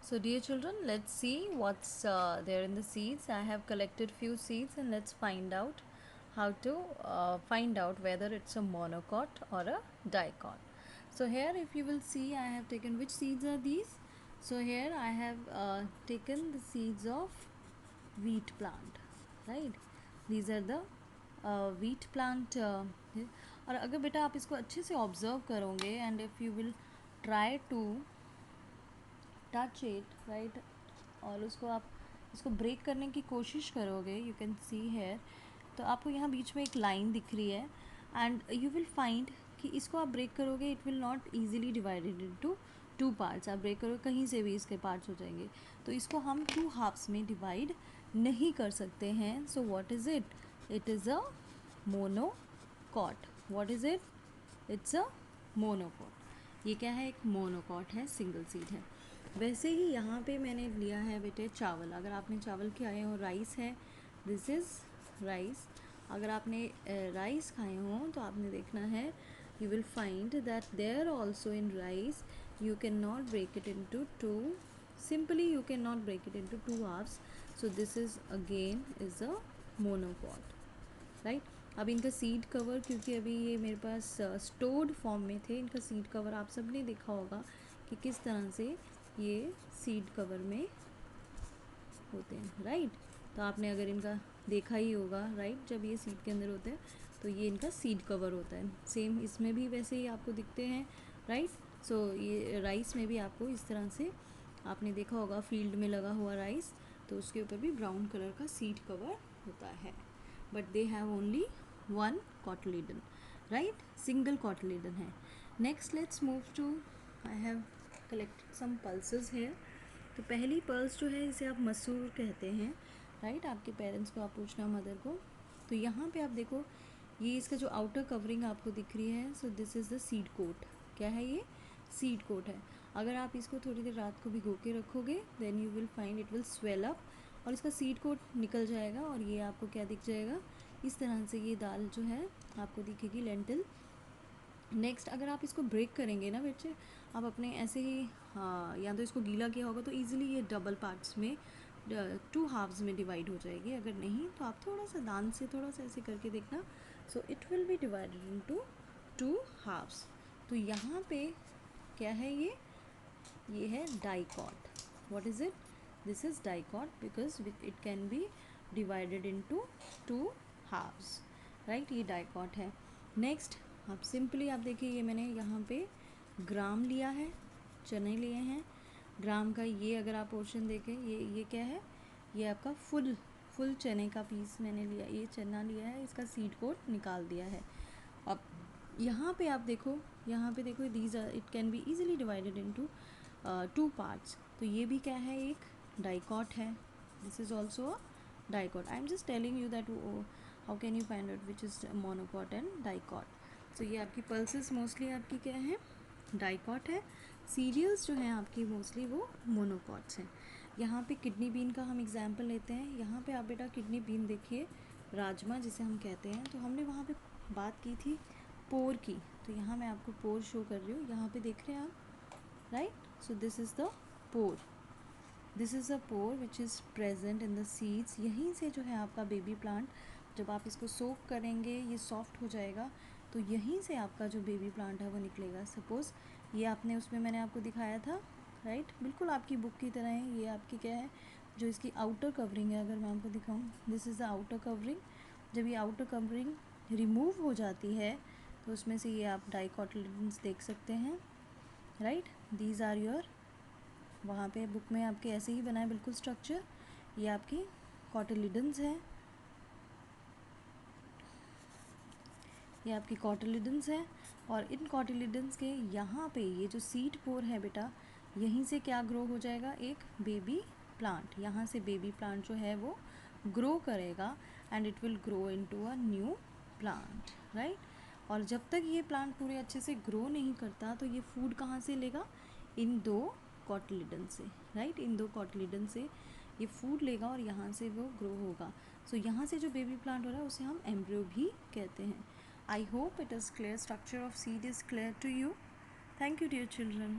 So dear children, let's see what's there in the seeds. I have collected few seeds and let's find out how to find out whether it's a monocot or a dicot. So here if you will see, I have taken, which seeds are these? So here I have taken the seeds of wheat plant, right? These are the wheat plant. और अगर बेटा आप इसको अच्छे से observe करोगे and if you will try to touch it, right, और उसको आप इसको ब्रेक करने की कोशिश करोगे, यू कैन सी हेयर, तो आपको यहाँ बीच में एक लाइन दिख रही है एंड यू विल फाइंड कि इसको आप ब्रेक करोगे, it will not easily divided into two parts. आप ब्रेक करोगे कहीं से भी इसके पार्ट्स हो जाएंगे, तो इसको हम टू हाफ्स में डिवाइड नहीं कर सकते हैं। So what is it? It is a monocot. What is it? It's a monocot. ये क्या है? एक मोनोकॉट है, सिंगल सीड है। वैसे ही यहाँ पे मैंने लिया है बेटे चावल। अगर आपने चावल खाए हो, राइस है, दिस इज़ राइस। अगर आपने राइस खाए हो तो आपने देखना है, you will find that there also in rice you cannot break it into two, simply you cannot break it into two halves. So this is again is a monopod, right? अब इनका seed cover, क्योंकि अभी ये मेरे पास stored form में थे, इनका seed cover आप सब ने देखा होगा कि किस तरह से ये सीड कवर में होते हैं, राइट? तो आपने अगर इनका देखा ही होगा, राइट, जब ये सीड के अंदर होते हैं तो ये इनका सीड कवर होता है। सेम इसमें भी वैसे ही आपको दिखते हैं, राइट? सो ये राइस में भी आपको इस तरह से आपने देखा होगा, फील्ड में लगा हुआ राइस, तो उसके ऊपर भी ब्राउन कलर का सीड कवर होता है, but they have only one cotyledon, right? Single cotyledon है। Next let's move to, I have collected some pulses here. तो पहली पल्स जो है इसे आप मसूर कहते हैं, राइट? आपके पेरेंट्स को आप पूछना, मदर को। तो यहाँ पे आप देखो, ये इसका जो आउटर कवरिंग आपको दिख रही है, so this is the seed coat. क्या है ये? सीड कोट है। अगर आप इसको थोड़ी देर रात को भिगो के रखोगे, then you will find it will swell up और इसका सीड कोट निकल जाएगा और ये आपको क्या दिख जाएगा, इस तरह से ये दाल जो है आपको दिखेगी, लेंटिल। नेक्स्ट अगर आप इसको ब्रेक करेंगे ना बच्चे, आप अपने ऐसे ही, हाँ, या तो इसको गीला किया होगा तो ईजिली ये डबल पार्ट्स में, टू हाफ्स में डिवाइड हो जाएगी। अगर नहीं तो आप थोड़ा सा दान से थोड़ा सा ऐसे करके देखना, so it will be divided into two halves. तो यहाँ पे क्या है ये है dicot. What is it? This is dicot because it can be divided into two halves, right? ये डाइकॉट है। नेक्स्ट आप सिंपली आप देखिए, ये मैंने यहाँ पे ग्राम लिया है, चने लिए हैं। ग्राम का ये अगर आप पोर्शन देखें, ये क्या है? ये आपका फुल चने का पीस मैंने लिया, ये चना लिया है, इसका सीड कोट निकाल दिया है। अब यहाँ पे आप देखो, यहाँ पे देखो, these are, it can be easily divided into two parts. तो ये भी क्या है? एक डाइकॉट है। This is also a dicot. I am just telling you that how can you find out which is monocot and dicot. तो ये आपकी पल्सेस मोस्टली आपकी क्या है? डाइकॉट है। सीरियल्स जो हैं आपकी मोस्टली वो मोनोकॉट्स हैं। यहाँ पे किडनी बीन का हम एग्जाम्पल लेते हैं। यहाँ पे आप बेटा किडनी बीन देखिए, राजमा जिसे हम कहते हैं, तो हमने वहाँ पे बात की थी पोर की, तो यहाँ मैं आपको पोर शो कर रही हूँ, यहाँ पे देख रहे हैं आप, right? So this is the pore, this is a pore which is present in the seeds. यहीं से जो है आपका बेबी प्लांट, जब आप इसको सोक करेंगे ये सॉफ्ट हो जाएगा, तो यहीं से आपका जो बेबी प्लांट है वो निकलेगा। सपोज़ ये आपने उसमें मैंने आपको दिखाया था, राइट? बिल्कुल आपकी बुक की तरह है। ये आपकी क्या है? जो इसकी आउटर कवरिंग है, अगर मैं आपको दिखाऊँ, this is the outer covering. जब ये आउटर कवरिंग रिमूव हो जाती है तो उसमें से ये आप डाइकोटिलेडन्स देख सकते हैं, राइट? दीज आर योर, वहाँ पे बुक में आपके ऐसे ही बनाए बिल्कुल स्ट्रक्चर। ये आपकी कॉटिलिडन्स है, ये आपकी कॉटिलिडन्स है। और इन कॉटिलिडन्स के यहाँ पे ये जो सीड पोर है बेटा, यहीं से क्या ग्रो हो जाएगा? एक बेबी प्लांट। यहाँ से बेबी प्लांट जो है वो ग्रो करेगा and it will grow into a new plant, right? और जब तक ये प्लांट पूरे अच्छे से ग्रो नहीं करता तो ये फूड कहाँ से लेगा? इन दो कॉटिलिडन से, राइट? इन दो कॉटिलिडन से ये फूड लेगा और यहाँ से वो ग्रो होगा। सो यहाँ से जो बेबी प्लांट हो रहा है उसे हम एम्ब्रियो भी कहते हैं। I hope it is clear. Structure of seed is clear to you. Thank you, dear children.